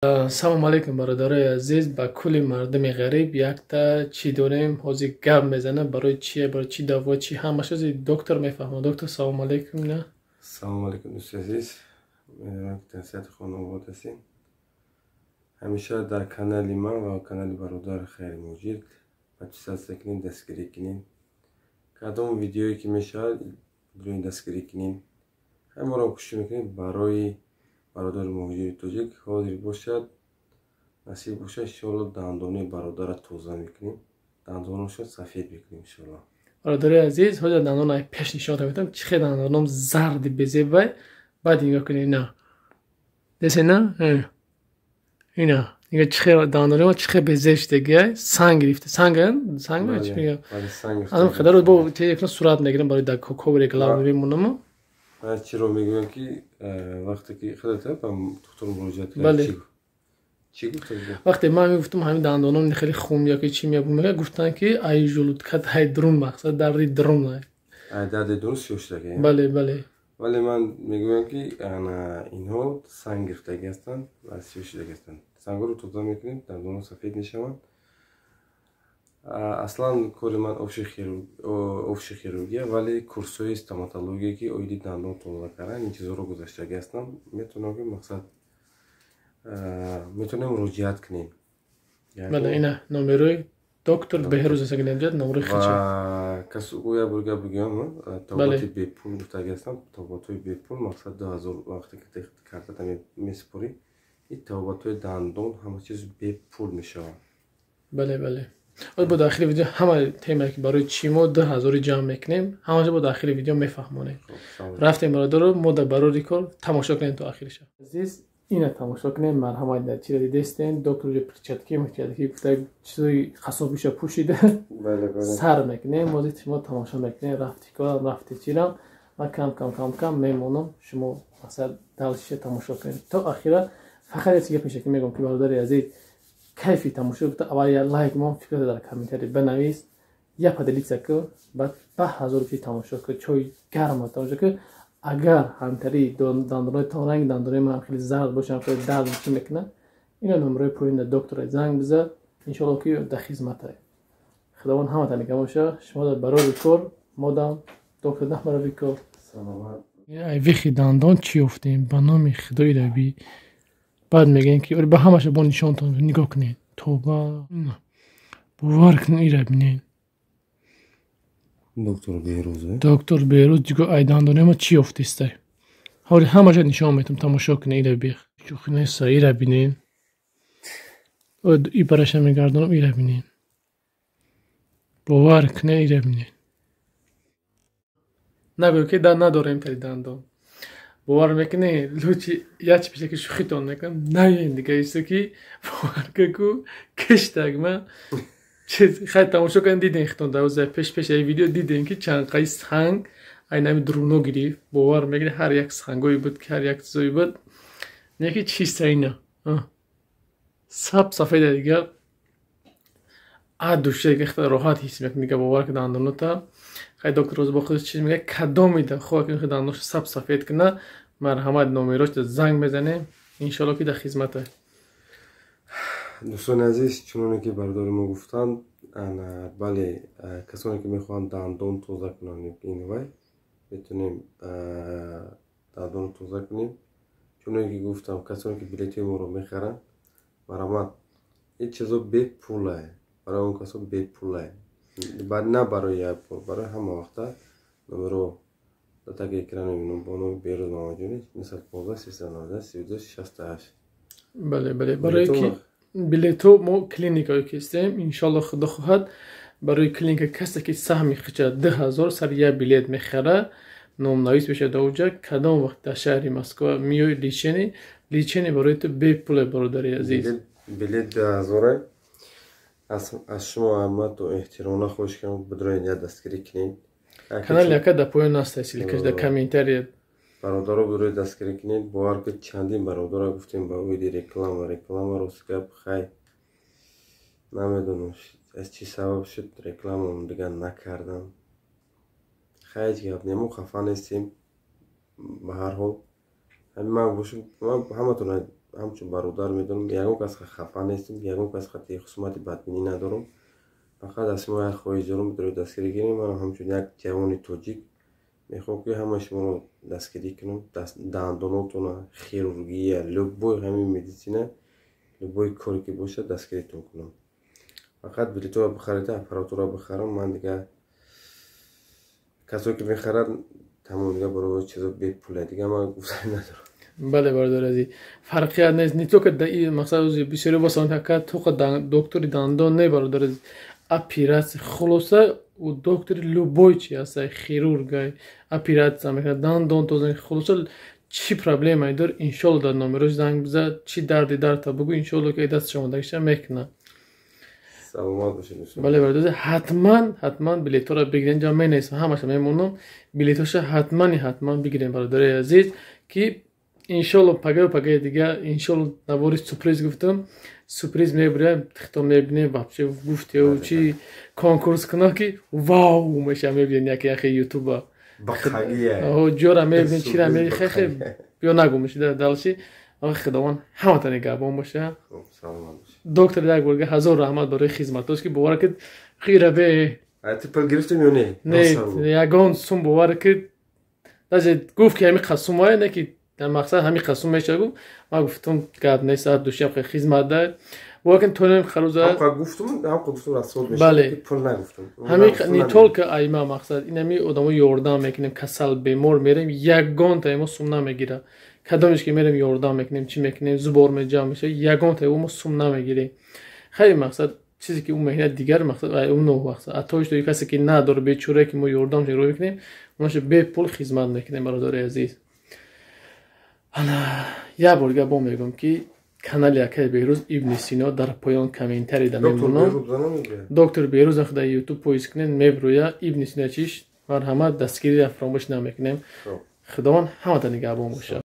салом алейкум бародарои азиз, ба кулли мардуми ғариб якта чӣ дорем ҳозир гап мезанам барои чие, барои чӣ даво, чӣ ҳамаша доктор мефаҳмад. Доктор салом алейкум. На Салом алейкум дӯстои азиз, умедварам ки тансиҳати хона обод ҳастед. ҳамеша дар канали ман ва канали бародар хайри муҷид подписатсия кунед, дастгирӣ кунед. кадом видеое ки мешавад бирои дастгирӣ кунед. ҳамаро кӯшиш мекунед барои бародари муҳоҷири тоҷик ҳозир бошад, насиб бошад, иншоалло дандони бародара тоза мекунем, дандонашо сафед мекунем иншоалло. бародари азиз, ҳозир дандонаи пеш нишонат метам, чӣ хел дандоном зарди безебай. Баъд нигоҳ кунед, на десе на ина нигоҳ чӣ хел дандоном чӣ хел безеб шудагиай, санг гирифта, санган санг чӣ мегӯям, аз хадаро бо телефон сурат мегирам барои дар коври глав мемонам. من چرا میگویم که وقتی که خودت به دکتر مراجعه بله. چی گفت؟ وقتی من میگفتم همین دندانم خیلی خون یا که چی میگم گفتن که ای ژلودکت های درون مقصد در درون نه. درد درون شده. بله بله. ولی من میگویم که اینها سنگ گرفتگی هستند و شده هستند. سنگ رو توضیح میکنیم دندان سفید میشوند. اصلا کاری من افشی خیروگیه ولی کورسوی استоматология که اویدی دندان توضیح کردن این چیزا رو گذاشته هستم. میتونم که مقصد میتونیم مراجعت کنیم. بله اینه نمره دکتر بهروز است که نمیاد نمره خچه. کسی گویا بگم توباتی به پول گفته هستم. توباتوی به پول مقصد 2000 وقتی که کارت میسپری این توباتوی دندان همه چیز به پول میشه. بله بله. با داخل ویدیو همه تیمی که برای چی ما 2000 جمع میکنیم همه با داخل ویدیو میفهمونیم. رفتیم برادر رو مود برای کار تماشا کنیم تا آخرش. عزیز اینا تماشا کنیم مرهم در چی دیدین دکتر جو پرچاتکی میکرد که گفته چیزی خصوبیش پوشیده. بله. سر میکنیم موزی شما تماشا میکنیم رفتی کار رفتی چیرم و کم میمونم شما مثلا دلش تماشا کنید تا آخر. فقط چیزی میشه که میگم که برادر عزیز کیفی تماشا بده اول یا لایک ما فکر در کامنتری بنویس یا پدلیت کو بعد 2000 روپیه تماشا کو چوی گرم تماشا کو اگر همتری دندانای تارنگ دندانای من خیلی زرد باشن خیلی درد میکنه اینا نمره پایین دکتر زنگ بزن ان شاء الله که در خدمته. خداوند همه تنگ باشه. شما در برای کار مادام دکتر ده برای کار سلامت. ای ویخی دندان چی افتیم به نام خدای ربی. بعد میگن که به همش با نشانتون نگاه کنید توبه باور کنید ایره بینید دکتر بهروز دیگه ای دندانه ما چی افتیسته حالی همه جا نشان میتونم تماشا کنید ایره بیخ چوخی نیسته ایره بینید ای پرشم میگردانم ایره بینید باور کنید ایره بینید نگوی که نداریم تری دندان باور میکنه لوچی یا چی پیشه که شوخیتون میکنم نه این دیگه ایسته که باور که کشتگ من خیلی تماشا کنید دیدین خیتون دوزه پیش ای ویدیو دیدین که چند قای سنگ این نمی درونو گریف باور میکنه هر یک سنگوی بود که هر یک چیزوی بود نیکی چیسته اینا سب سفید دیگه دوشه که اختار راحت حس میکنه دیگه باور که دندانو تا خیلی دکتر روز با خودش چیز میگه کدام میده خواه که دندانش سب سفید کنه مرحمت نومیراش زنگ بزنه انشالله که در خدمته. دوستان عزیز چونانه که برادر ما گفتند بله کسانی که میخوان دندان توزه کنن این وای میتونیم دندان توزه کنیم. چونانه که گفتم کسانی که بلیطی ما رو میخرن مرحمت این چیزا به پوله برای اون کسا به پوله نه برای پول برای همه وقتا نمرو داتا که اکران میبینم با نام بهروز محمدجونی مثل 15 390 32 68. بله برای که بلیتو ما کلینیکایی که استیم انشالله خدا خواهد برای کلینیک کسی که سهمی خچه 2000 سر یه بلیت میخره نام نویس بشه دوجه کدام وقت در شهری مسکو میوی لیچنی برای تو به پول برادری عزیز بلیت 2000 از شما احمد و احترام خوش کنم بدرین یا دستگیری کنید. کانال یکه در پایین نستایسیل که در کامنتری برادر رو بدرین دستگیری کنید. باور که چندین برادر گفتیم با ویدی رکلام رو سکپ خیلی نمیدونم از چی سبب شد رکلام دیگه نکردم. خیلی گپ نمو خفه نیستیم به هر حال من همه تونه همچون برادر میدونم یگان کس خفا نیستم یگان کس خطی خصومت بدبینی ندارم فقط از شما هر خواهش دارم بدون دستگیری گیریم من همچون یک جوان توجیک میخوام که همه شما رو دستگیری کنم دنداناتون خیروگی لبوی همین مدیسینه لبوی کاری که باشه دستگیریتون کنم فقط بلیطو رو بخرید اپراتور رو بخرم من دیگه کسایی که میخرن تمام دیگه برای چیزا بی پوله دیگه من گفتن ندارم بله برادر عزیز فرقیت نیست نیتو که مثلا بسیاری باسان که تو که دکتری دندان نه برادر عزیز اپیرات خلاصه و دکتری لوبوی چی هست خیرورگای اپیرات میکنه دندان توزن خلاصه چی پرابلم ای دار انشالله در نامروز زنگ بزن چی دردی در تا بگو انشالله که دست شما داشته میکنه سلامت باشید بله برادر حتما بلیطو را بگیرین جا می نیست همش میمونم بلیطوش حتما بگیرین برادر عزیز که انشالله پگه دیگه انشالله نواری سورپرایز گفتم سورپرایز میبره تختم میبینه بابچه گفتی و چی کنکورس کنه که واو میشه میبینین یکی یوتیوب بخاگیه جورا میبینین چی را میبینین خیلی بیا نگو میشه دلشی خداوند همه تا نگهبان باشه دکتر یک بار هزار رحمت برای خدمتش که باور کرد خیره به تیپل گرفتیم یا نه یگان سوم باور کرد داشت گفت که همین قسم های نه که در مقصد همین قسم میشه گفت ما گفتم گرد نیست ساعت دوشی هم خدمت ده واقعا تونم خروج هم گفتم رسول میشه بله پول نگفتم همین نیتول که ایما مقصد اینمی آدمو یاردم میکنیم کسل بیمار میریم یگان تا ما سوم نمیگیره کدامش که میریم یاردم میکنیم چی میکنیم زبار میجام میشه یگان تا ما سوم نمیگیریم خیلی مقصد چیزی که اون مهنه دیگر مقصد اون نوع مقصد اتوش دوی کسی که نداره بیچاره که ما یاردم رو میکنیم اونش به پول خدمت میکنیم برادر عزیز انا یا بارگه با میگم که کانال یکی بیروز ابن سینا در پایان کامنتری دادم دکتر بیروز خدا یوتیوب پویس کنین میبرویا ابن سینا چیش مرحمت دستگیری فراموش نمیکنیم خداوند همه تا نگهبان باشه